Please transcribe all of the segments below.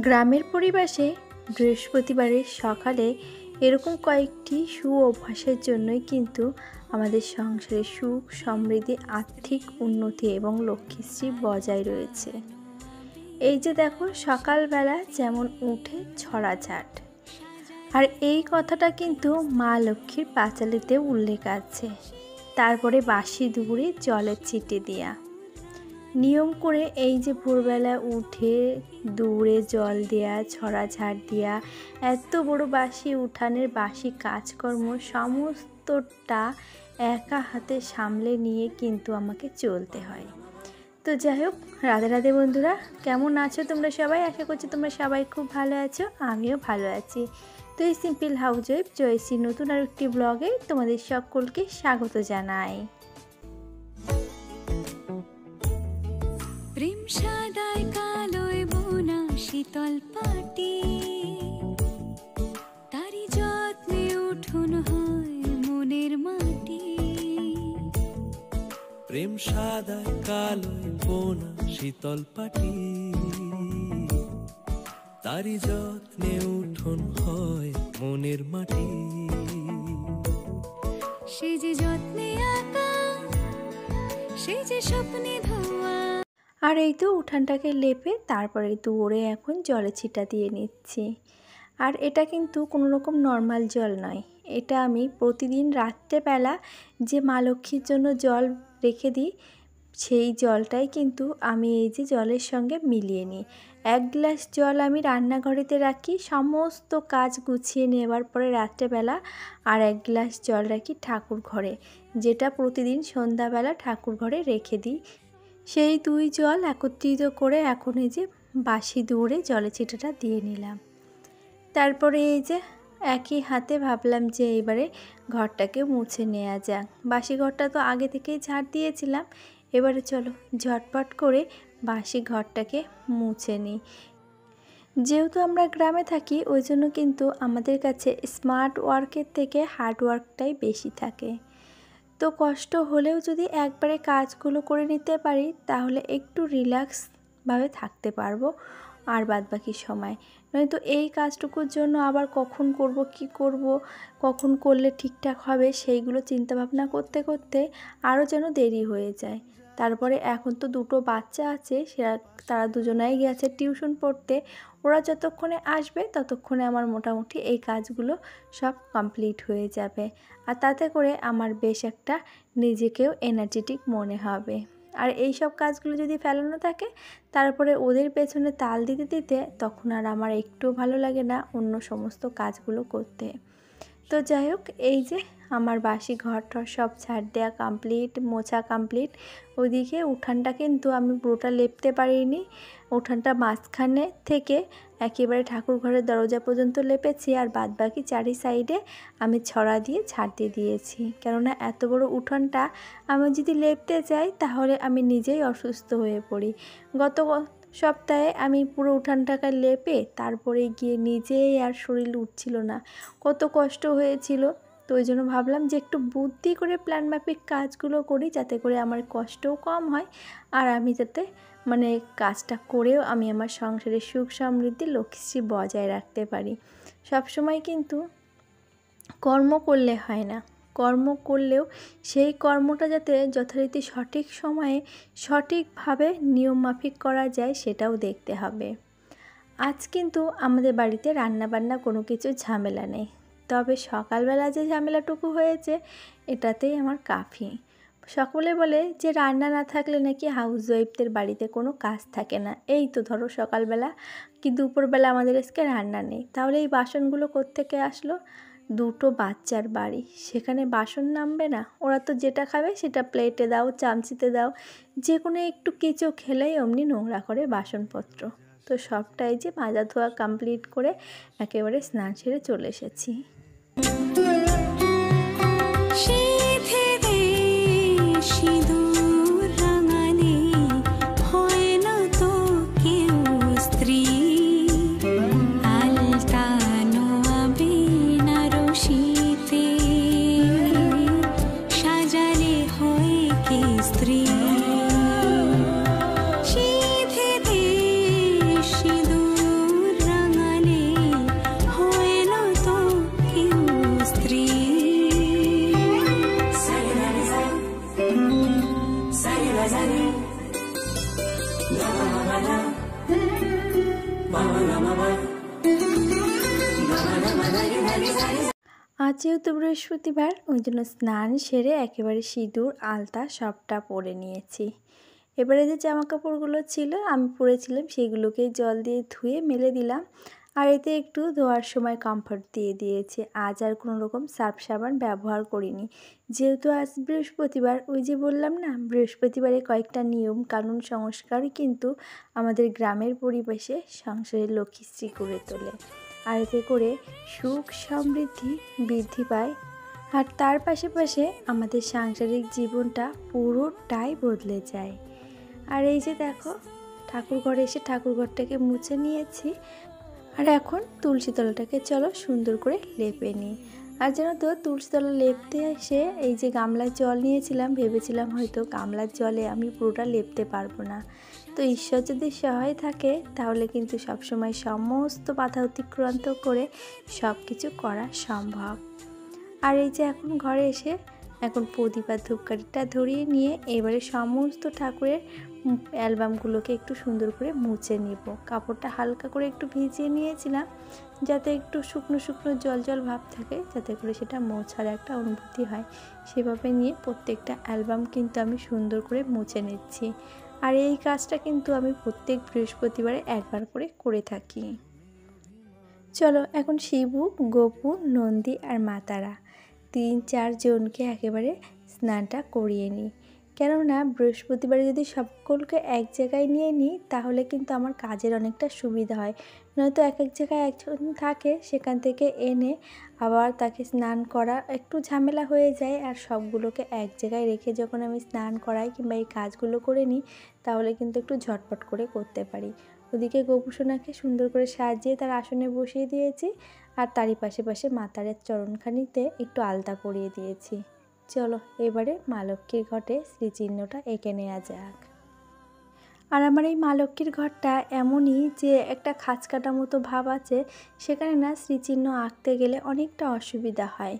গ্রামের পরিবেশে বৃহস্পতিবারের সকালে এরকম কয়েকটি সুঅভ্যাসের জন্যই কিন্তু আমাদের সংসারে সুখ, সমৃদ্ধি, আর্থিক উন্নতি এবং লক্ষ্মীশ্রী বজায় রয়েছে। এই যে দেখো, সকালবেলা যেমন উঠে ছড়াঝাট, আর এই কথাটা কিন্তু মা লক্ষ্মীর পাঁচালিতে উল্লেখ আছে। তারপরে বাসি দুপুরে জলের ছিটে দেয়া, নিয়ম করে এই যে ভোরবেলা উঠে দূরে জল দেয়া, ছড়াঝাড় দেয়া, এত বড় বাসি উঠানের বাসি কাজকর্ম সমস্তটা একা হাতে সামলে নিয়ে কিন্তু আমাকে চলতে হয়। তো যাই হোক, রাধে রাধে বন্ধুরা, কেমন আছো তোমরা সবাই? আশা করছি তোমরা সবাই খুব ভালো আছো, আমিও ভালো আছি। তো এই সিম্পল হাউসওয়াইফ জয়শ্রী নতুন আর একটি ব্লগে তোমাদের সকলকে স্বাগত জানাই। প্রেম সাদায় কালোয় বোনা শীতল পাটি, তারি যত্নে উঠুন হয় মনের মাটি। প্রেম সাদায় কালোয় বোনা শীতল পাটি, তারি যত্নে উঠুন হয় মনের মাটি। সে যে যত্নে আঁকা, সে যে স্বপ্নে ধোয়া। আর এই তো উঠানটাকে লেপে তারপরে দৌড়ে এখন জলে ছিটা দিয়ে নিচ্ছি। আর এটা কিন্তু কোনো রকম নর্মাল জল নয়, এটা আমি প্রতিদিন রাত্রেবেলা যে মা লক্ষ্মীর জন্য জল রেখে দিই, সেই জলটাই কিন্তু আমি এই যে জলের সঙ্গে মিলিয়ে নিই। 1 গ্লাস জল আমি রান্নাঘরেতে রাখি সমস্ত কাজ গুছিয়ে নেবার পরে রাত্রেবেলা, আর 1 গ্লাস জল রাখি ঠাকুর ঘরে, যেটা প্রতিদিন সন্ধ্যাবেলা ঠাকুর ঘরে রেখে দিই। সেই 2 জল একত্রিত করে এখন এই যে বাসি দৌড়ে জলে ছিটাটা দিয়ে নিলাম। তারপরে এই যে একই হাতে ভাবলাম যে এবারে ঘরটাকে মুছে নেওয়া যাক। বাসি ঘরটা তো আগে থেকেই ঝাড় দিয়েছিলাম, এবারে চলো ঝটপট করে বাসি ঘরটাকে মুছে নিই। যেহেতু আমরা গ্রামে থাকি, ওই জন্য কিন্তু আমাদের কাছে স্মার্ট ওয়ার্কের থেকে হার্ড ওয়ার্কটাই বেশি থাকে। তো কষ্ট হলেও যদি একবারে কাজগুলো করে নিতে পারি, তাহলে একটু রিল্যাক্সভাবে থাকতে পারবো আর বাদবাকি সময়। নয়তো এই কাজটুকুর জন্য আবার কখন করব, কি করব, কখন করলে ঠিকঠাক হবে, সেইগুলো চিন্তাভাবনা করতে করতে আরও যেন দেরি হয়ে যায়। তারপরে এখন তো 2টো বাচ্চা আছে, তারা দুজনাই গেছে টিউশন পড়তে। ওরা যতক্ষণে আসবে ততক্ষণে আমার মোটামুটি এই কাজগুলো সব কমপ্লিট হয়ে যাবে, আর তাতে করে আমার বেশ একটা নিজেকেও এনার্জেটিক মনে হবে। আর এই সব কাজগুলো যদি ফেলানো থাকে, তারপরে ওদের পেছনে তাল দিতে দিতে তখন আর আমার একটুও ভালো লাগে না অন্য সমস্ত কাজগুলো করতে। তো যাই হোক, এই যে আমার বাসি ঘর টর সব ঝাড় দেওয়া কমপ্লিট, মোছা কমপ্লিট। ওইদিকে উঠানটা কিন্তু আমি পুরোটা লেপতে পারিনি, উঠানটা মাঝখানে থেকে একেবারে ঠাকুর ঘরের দরজা পর্যন্ত লেপেছি, আর বাদবাকি 4 সাইডে আমি ছড়া দিয়ে ঝাড় দিয়ে দিয়েছি। কেননা এত বড় উঠানটা আমি যদি লেপতে যাই তাহলে আমি নিজেই অসুস্থ হয়ে পড়ি। গত সপ্তাহে আমি পুরো উঠানটাকে লেপে তারপরে গিয়ে নিজেই আর শরীর উঠছিল না, কত কষ্ট হয়েছিল। তো ওই জন্য ভাবলাম যে একটু বুদ্ধি করে প্ল্যান মাফিক কাজগুলো করি, যাতে করে আমার কষ্টও কম হয়, আর আমি যাতে কাজটা করেও আমি আমার সংসারের সুখ সমৃদ্ধি লক্ষ্মীশ্রী বজায় রাখতে পারি। সবসময় কিন্তু কর্ম করলে হয় না, কর্ম করলেও সেই কর্মটা যাতে যথারীতি সঠিক সময়ে সঠিকভাবে নিয়মমাফিক করা যায় সেটাও দেখতে হবে। আজ কিন্তু আমাদের বাড়িতে রান্নাবান্না কোনো কিছু ঝামেলা নেই, তবে সকালবেলা যে ঝামেলাটুকু হয়েছে এটাতেই আমার কাফি। সকলে বলে যে রান্না না থাকলে নাকি হাউসওয়াইফদের বাড়িতে কোনো কাজ থাকে না। এই তো ধরো সকালবেলা কি দুপুরবেলা আমাদের আজকে রান্না নেই, তাহলে এই বাসনগুলো কোত্থেকে আসলো? 2টো বাচ্চার বাড়ি, সেখানে বাসন নামবে না? ওরা তো যেটা খাবে সেটা প্লেটে দাও, চামচিতে দাও, যে কোনো একটু কিছু খেলেই অমনি নোংরা করে বাসনপত্র। তো সবটাই যে মাজা ধোয়া কমপ্লিট করে একেবারে স্নান সেরে চলে এসেছি। সিঁদুর আজ যেহেতু বৃহস্পতিবার, ওই জন্য স্নান সেরে একেবারে সিঁদুর আলতা সবটা পরে নিয়েছি। এবারে যে জামা কাপড়গুলো ছিল আমি পরেছিলাম সেগুলোকে জল দিয়ে ধুয়ে মেলে দিলাম, আর এতে একটু ধোয়ার সময় কমফর্ট দিয়ে দিয়েছি। আজ আর কোনো রকম সার্ফ সাবান ব্যবহার করিনি, যেহেতু আজ বৃহস্পতিবার। ওই যে বললাম না, বৃহস্পতিবারে কয়েকটা নিয়ম কানুন সংস্কারই কিন্তু আমাদের গ্রামের পরিবেশে সংসারের লক্ষ্মীশ্রী করে তোলে, আর এতে করে সুখ সমৃদ্ধি বৃদ্ধি পায়, আর তার পাশে আমাদের সাংসারিক জীবনটা পুরোটাই বদলে যায়। আর এই যে দেখো, ঠাকুর ঘরে এসে ঠাকুর ঘরটাকে মুছে নিয়েছি, আর এখন তুলসী তলাটাকে চলো সুন্দর করে লেপে নিই। আর যেন তো তুলসী তলা লেপতে এসে এই যে গামলায় জল নিয়েছিলাম, ভেবেছিলাম হয়তো গামলার জলে আমি পুরোটা লেপতে পারবো না। তো ঈশ্বর যদি সহায় থাকে তাহলে কিন্তু সবসময় সমস্ত বাধা অতিক্রান্ত করে সব কিছু করা সম্ভব। আর এই যে এখন ঘরে এসে এখন প্রদীপ আর ধূপকাঠিটা ধরিয়ে নিয়ে এবারে সমস্ত ঠাকুরের অ্যালবামগুলোকে একটু সুন্দর করে মুছে নিব। কাপড়টা হালকা করে একটু ভিজিয়ে নিয়েছিলাম, যাতে একটু শুকনো শুকনো জল জল ভাব থাকে, যাতে করে সেটা মোছার একটা অনুভূতি হয়। সেভাবে নিয়ে প্রত্যেকটা অ্যালবাম কিন্তু আমি সুন্দর করে মুছে নিচ্ছি। আর এই কাজটা কিন্তু আমি প্রত্যেক বৃহস্পতিবারে একবার করে থাকি। চলো এখন শিবু, গোপু, নন্দী আর মাতারা 3-4 জনকে একেবারে স্নানটা করিয়ে নিই। কেননা বৃহস্পতিবারে যদি সকলকে এক জায়গায় নিয়ে নিই তাহলে কিন্তু আমার কাজের অনেকটা সুবিধা হয়। নয়তো এক জায়গায় একজন থাকে, সেখান থেকে এনে আবার তাকে স্নান করা একটু ঝামেলা হয়ে যায়। আর সবগুলোকে এক জায়গায় রেখে যখন আমি স্নান করাই কিংবা এই কাজগুলো করে নিই তাহলে কিন্তু একটু ঝটপট করে করতে পারি। ওদিকে গোপুসোনাকে সুন্দর করে সাজিয়ে তার আসনে বসিয়ে দিয়েছি, আর তারই পাশে মাতারের চরণখানিতে একটু আলতা পরিয়ে দিয়েছি। চলো এবারে মা লক্ষ্মীর ঘটে শ্রীচিহ্নটা এঁকে নেওয়া যাক। আর আমার এই মা লক্ষ্মীর ঘরটা এমনই যে একটা খাঁজ কাটা মতো ভাব আছে, সেখানে না শ্রীচিহ্ন আঁকতে গেলে অনেকটা অসুবিধা হয়।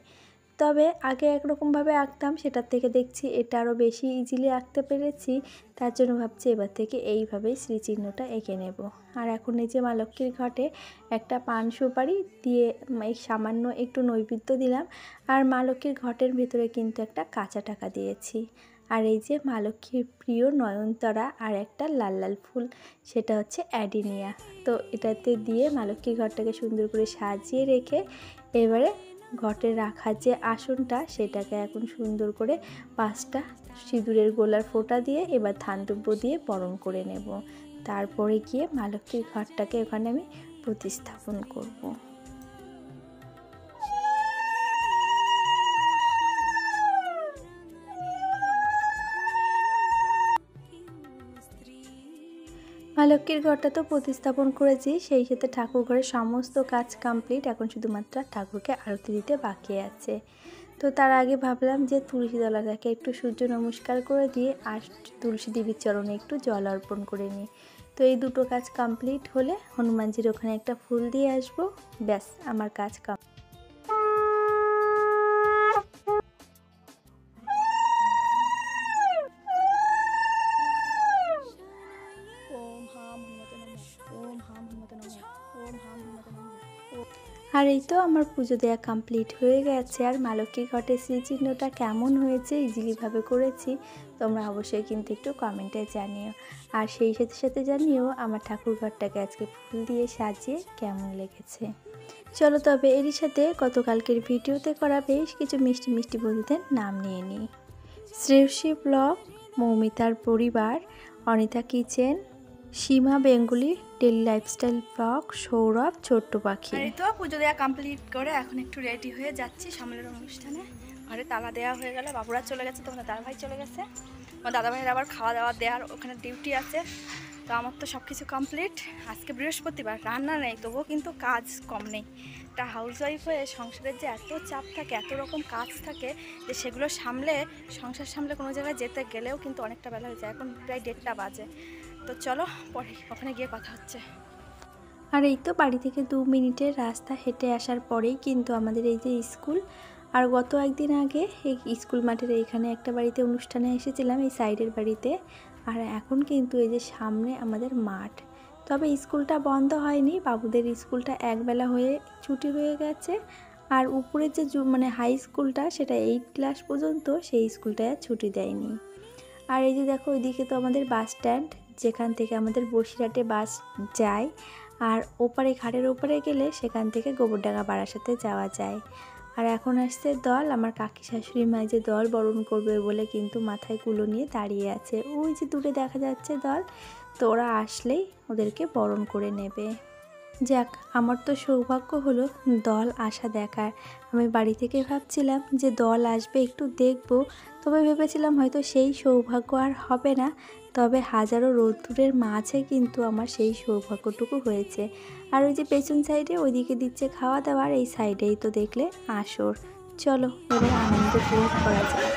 তবে আগে একরকমভাবে আঁকতাম, সেটার থেকে দেখছি এটা আরও বেশি ইজিলি আঁকতে পেরেছি, তার জন্য ভাবছি এবার থেকে এইভাবেই শ্রীচিহ্নটা এঁকে নেব। আর এখন এই যে মা লক্ষ্মীর ঘটে একটা পান সুপারি দিয়ে এই সামান্য একটু নৈবেদ্য দিলাম, আর মা লক্ষ্মীর ঘটের ভেতরে কিন্তু একটা কাঁচা টাকা দিয়েছি। আর এই যে মা লক্ষ্মীর প্রিয় নয়নতারা আর একটা লাল লাল ফুল, সেটা হচ্ছে অ্যাডিনিয়া। তো এটাতে দিয়ে মা লক্ষ্মীর ঘরটাকে সুন্দর করে সাজিয়ে রেখে এবারে ঘটে রাখার যে আসনটা সেটাকে এখন সুন্দর করে 5টা সিঁদুরের গোলার ফোঁটা দিয়ে এবার ধানদুব্য দিয়ে বরণ করে নেব। তারপরে গিয়ে মা লক্ষ্মীর ঘরটাকে ওখানে আমি প্রতিস্থাপন করব। মা লক্ষ্মীর ঘরটা তো প্রতিস্থাপন করেছি, সেই সাথে ঠাকুর ঘরের সমস্ত কাজ কমপ্লিট। এখন শুধুমাত্র ঠাকুরকে আরতি দিতে বাকি আছে। তো তার আগে ভাবলাম যে তুলসী তলাটাকে একটু সূর্য নমস্কার করে দিয়ে আর তুলসী দেবীর চরণে একটু জল অর্পণ করে নিই। তো এই দুটো কাজ কমপ্লিট হলে হনুমানজির ওখানে একটা ফুল দিয়ে আসবো, ব্যাস আমার কাজ কমপ্লিট। আর এই তো আমার পুজো দেওয়া কমপ্লিট হয়ে গেছে। আর মা লক্ষ্মীর ঘটের শ্রীচিহ্নটা কেমন হয়েছে, ইজিলিভাবে করেছি, তোমরা অবশ্যই কিন্তু একটু কমেন্টে জানিও। আর সেই সাথে জানিও আমার ঠাকুর ঘরটাকে আজকে ফুল দিয়ে সাজিয়ে কেমন লেগেছে। চলো তবে এরই সাথে গতকালকের ভিডিওতে করা বেশ কিছু মিষ্টি মিষ্টি বন্ধুদের নাম নিয়ে নিই। শ্রেয়সী ব্লগ, মৌমিতার পরিবার, Anita kitchen, Seema Bengali, daily lifestyle blog, Sourav, ছোট্ট পাখি। এই তো পুজো দেওয়া কমপ্লিট করে এখন একটু রেডি হয়ে যাচ্ছি সামনের অনুষ্ঠানে। ঘরে তালা দেওয়া হয়ে গেল, বাবুরা চলে গেছে, তোমার দাদাভাই চলে গেছে, আমার দাদাভাইয়ের আবার খাওয়া দাওয়া দেওয়ার ওখানে ডিউটি আছে। তো আমার তো সব কিছু কমপ্লিট। আজকে বৃহস্পতিবার, রান্না নেই, তবুও কিন্তু কাজ কম নেই। একটা হাউসওয়াইফ হয়ে সংসারের যে এত চাপ থাকে, এত রকম কাজ থাকে, যে সেগুলো সংসার সামলে কোনো জায়গায় যেতে গেলেও কিন্তু অনেকটা বেলা হয়ে যায়। এখন প্রায় 1:30 বাজে। তো চলো পরে ওখানে গিয়ে কথা হচ্ছে। আর এই তো বাড়ি থেকে 2 মিনিটের রাস্তা হেঁটে আসার পরেই কিন্তু আমাদের এই যে স্কুল। আর গত একদিন আগে এই স্কুল মাঠের এইখানে একটা বাড়িতে অনুষ্ঠানে এসেছিলাম, এই সাইডের বাড়িতে। আর এখন কিন্তু এই যে সামনে আমাদের মাঠ। তবে স্কুলটা বন্ধ হয়নি, বাবুদের স্কুলটা একবেলা হয়ে ছুটি হয়ে গেছে। আর উপরে যে মানে হাই স্কুলটা সেটা 8 ক্লাস পর্যন্ত, সেই স্কুলটায় আর ছুটি দেয়নি। আর এই যে দেখো ওইদিকে তো আমাদের বাস স্ট্যান্ড, যেখান থেকে আমাদের বসিরহাটে বাস যায়। আর ওপারে ঘাটের ওপারে গেলে সেখান থেকে গোবরডাঙ্গা বারাসাতে যাওয়া যায়। আর এখন আসছে দল, আমার কাকি শাশুড়ি মা যে দল বরণ করবে বলে কিন্তু মাথায় কুলো নিয়ে দাঁড়িয়ে আছে। ওই যে দূরে দেখা যাচ্ছে দল, তো ওরা আসলেই ওদেরকে বরণ করে নেবে। যাক, আমার তো সৌভাগ্য হলো দল আসা দেখার। আমি বাড়ি থেকে ভাবছিলাম যে দল আসবে একটু দেখব, তবে ভেবেছিলাম হয়তো সেই সৌভাগ্য আর হবে না। তবে হাজারো রোদ্দুরের মাঝে কিন্তু আমার সেই সৌভাগ্যটুকু হয়েছে। আর ওই যে পেছন সাইডে ওইদিকে দিচ্ছে খাওয়া দাওয়ার, এই সাইডেই তো দেখলে আসর। চলো এবার আনন্দ উপভোগ করা যায়।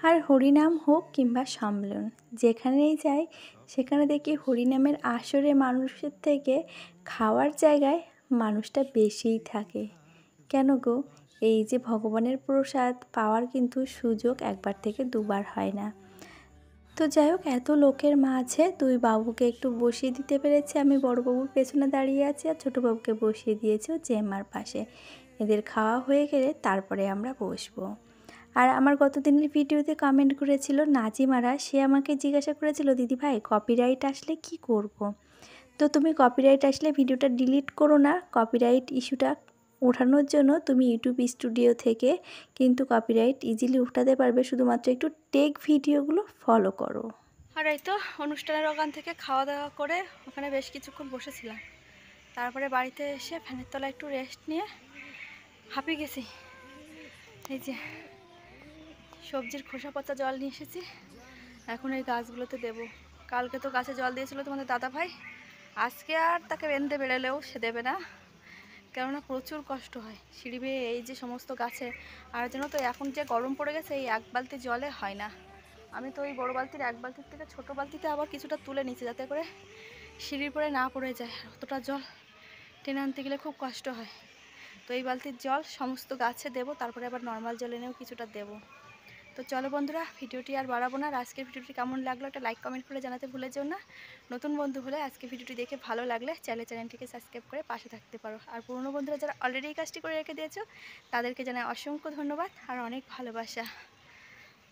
আর হরিনাম হোক কিংবা সম্মেলন, যেখানেই যাই সেখানে দেখি হরিনামের আসরে মানুষের থেকে খাওয়ার জায়গায় মানুষটা বেশিই থাকে। কেন গো, এই যে ভগবানের প্রসাদ পাওয়ার কিন্তু সুযোগ একবার থেকে দুবার হয় না। তো যাই হোক, এত লোকের মাঝে দুই বাবুকে একটু বসিয়ে দিতে পেরেছি। আমি বড় বাবুর পেছনে দাঁড়িয়ে আছি আর ছোটো বাবুকে বসিয়ে দিয়েছি ও জেম্মার পাশে। এদের খাওয়া হয়ে গেলে তারপরে আমরা বসবো। আর আমার গতদিনের ভিডিওতে কমেন্ট করেছিল নাজিমারা, সে আমাকে জিজ্ঞাসা করেছিল দিদি ভাই কপিরাইট আসলে কি করব। তো তুমি কপিরাইট আসলে ভিডিওটা ডিলিট করো না, কপিরাইট ইস্যুটা ওঠানোর জন্য তুমি ইউটিউব স্টুডিও থেকে কিন্তু কপিরাইট ইজিলি উঠাতে পারবে, শুধুমাত্র একটু টেক ভিডিওগুলো ফলো করো। আর এই তো অনুষ্ঠানের ওখান থেকে খাওয়া দাওয়া করে ওখানে বেশ কিছুক্ষণ বসেছিলাম। তারপরে বাড়িতে এসে ফ্যানের তলায় একটু রেস্ট নিয়ে হাঁপিয়ে গেছি। এই যে সবজির খোসা পচা জল নিয়ে এসেছি, এখন এই গাছগুলোতে দেবো, কালকে তো গাছে জল দিয়েছিল তোমাদের দাদা ভাই, আজকে আর তাকে বেঁধে বেরোলেও সে দেবে না, কেননা প্রচুর কষ্ট হয় সিঁড়ি বেয়ে এই যে সমস্ত গাছে। আর যেন তো এখন যে গরম পড়ে গেছে, এই এক বালতি জলে হয় না। আমি তো ওই বড় বালতির এক বালতির থেকে ছোট বালতিতে আবার কিছুটা তুলে নিচ্ছি, যাতে করে সিঁড়ির পরে না পড়ে যায়। অতটা জল টেনে আনতে গেলে খুব কষ্ট হয়। তো এই বালতির জল সমস্ত গাছে দেবো, তারপরে আবার নর্মাল জল এনেও কিছুটা দেবো। তো চলো বন্ধুরা, ভিডিওটি আর বাড়াবো না। আর আজকের ভিডিওটি কেমন লাগলো একটা লাইক কমেন্ট করে জানাতে ভুলে যেও না। নতুন বন্ধু হলে আজকে ভিডিওটি দেখে ভালো লাগলে চ্যানেলটিকে সাবস্ক্রাইব করে পাশে থাকতে পারো। আর পুরনো বন্ধুরা যারা অলরেডি এই কাজটি করে রেখে দিয়েছো, তাদেরকে জানাই অসংখ্য ধন্যবাদ আর অনেক ভালোবাসা।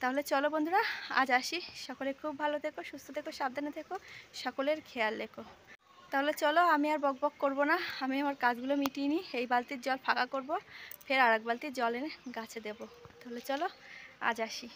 তাহলে চলো বন্ধুরা, আজ আসি। সকলে খুব ভালো থেকো, সুস্থ থেকো, সাবধানে থেকো, সকলের খেয়াল রেখো। তাহলে চলো, আমি আর বক বক করবো না, আমি আমার কাজগুলো মিটিয়ে নিই। এই বালতির জল ফাঁকা করব, ফের আর এক বালতির জল এনে গাছে দেবো। তাহলে চলো, আজ আসি।